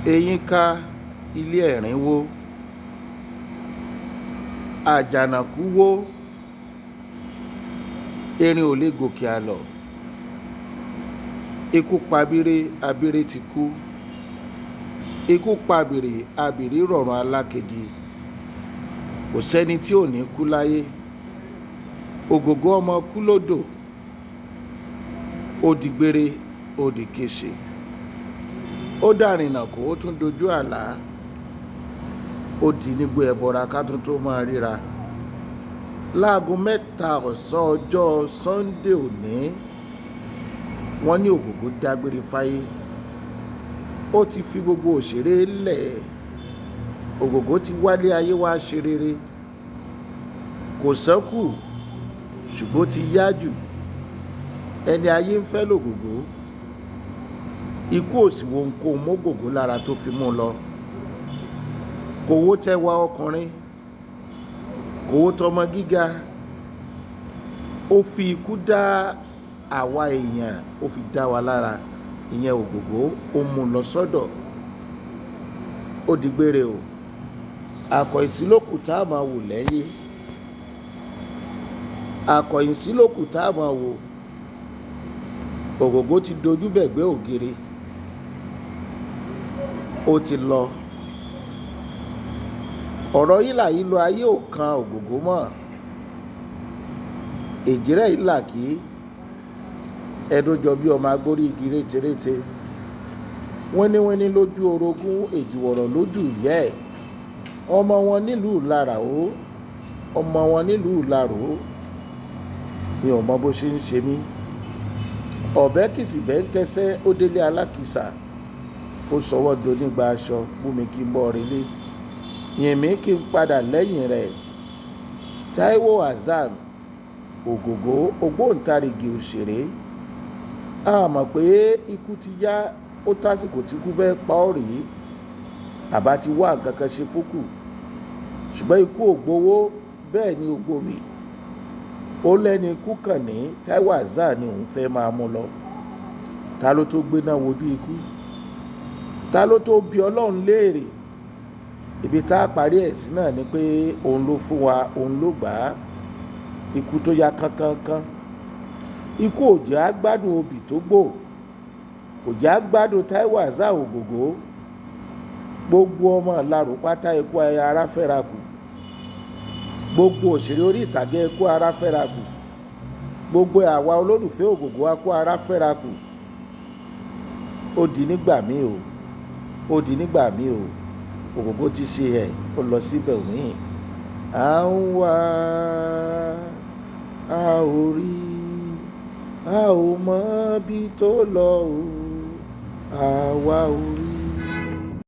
eyín ká ilé ẹ̀rín wó, àjànàkú wó, erin ò lè gòkè àlọ́, ikú pabire abire ti kú, ikú pabìrì abìrì rọ̀rùn alákejì, kò sẹ́ni tí ò ní kú láyé. Ògògó ọmọ kú lódò, ó di gbére ó di kéṣe, ó dàrìnà kó ó tún dojú àlá, ó di nígbó ẹbọra ká tún tó máa ríra. Láago 3 ọ̀sán ọjọ́ Sunday òní, wọ́n ní Ògògó dágbére fáyé, ó ti fi gbogbo òṣèré lẹ̀. Ògògó ti wálé ayé wá ṣe rere, kò sẹ́kù ṣùgbọ́n ti yá jù. Ẹni ayé ń fẹ́ lògògó, ikú ò sì wo ohunkóhun mọ́gògó lára tó fi mú lọ. Kò wó tẹwàá ọkùnrin, kò wó tọmọ gíga, ó fi ikú dá àwa èèyàn, ó fi dá wa lára. Ìyẹn Ògògó ó mú lọ sọ́dọ̀, ó di gbére o. Àkọ̀yìnsí lókù tá a máa wò lẹ́yìn, àkọ̀yìnsí lókù tá a máa wò. Ògògó ti dojú bẹ̀gbẹ́ ògiri, ó ti lọ. Ọ̀rọ̀ yìlà yìí lọ ayé ò kan Ògògó mọ́. Èjìrẹ́ ìlà kí ẹdún jọ bí ọmọ agbórí igi rétérété, wẹ́níwẹ́ní lójú orogún, èjìwọ̀rọ̀ lójú ìyá ẹ̀. Ọmọ wọn nílùú Ìlaró, ọmọ wọn nílùú Ìlaró, mi ò mọ bó ṣe ń ṣe mí. Ọ̀bẹ kìsì bẹ́ẹ̀ ń kẹsẹ́, ó délé alákìsà, ó sọwọ́ donígba aṣọ, mú mi kí n bọ́ relé, yìn mí kí n padà lẹ́yìn rẹ̀. Táíwò Hassan Ògògó, ògbóǹtarìgì òṣèré. A mọ̀ pé ikú ti yá, ó tásìkò tí ikú fẹ́ pa ọ́ rèé, àbá ti wá nǹkan kan ṣe fókù. Ṣùgbọ́n ikú ò gbowó, bẹ́ẹ̀ ni ò gbòmí. Ó lẹ́ni ikú kàn ní Táíwò Hassan ni òun fẹ́ máa mú lọ. Ta ló tó gbéná wojú ikú? Ta ló tó bi Ọlọ́run léèrè? Ibi tá a parí ẹ̀ sí náà ni pé òun ló fún wa, òun ló gbà á. Ikú tó yá kánkánká. Ikú ò jẹ́ á gbádùn obì tó gbò, kò jẹ́ á gbádùn Táíwò Hassan Ògògó. Gbogbo ọmọ Ìlaró pátá ikú ara fẹ́ra kù. Gbogbo òṣèré orí ìtàgé ikú ara fẹ́ra kù. Gbogbo àwa olólùfẹ́ Ògògó akú ara fẹ́ra kù. Ó di nígbà míì o, ó di nígbà míì o. Ògògó ti ṣe ẹ̀, ó lọ síbẹ̀ òmíì. À ń wá, a ò rí, a ò mọ bí tó lọ o, àwa ò rí.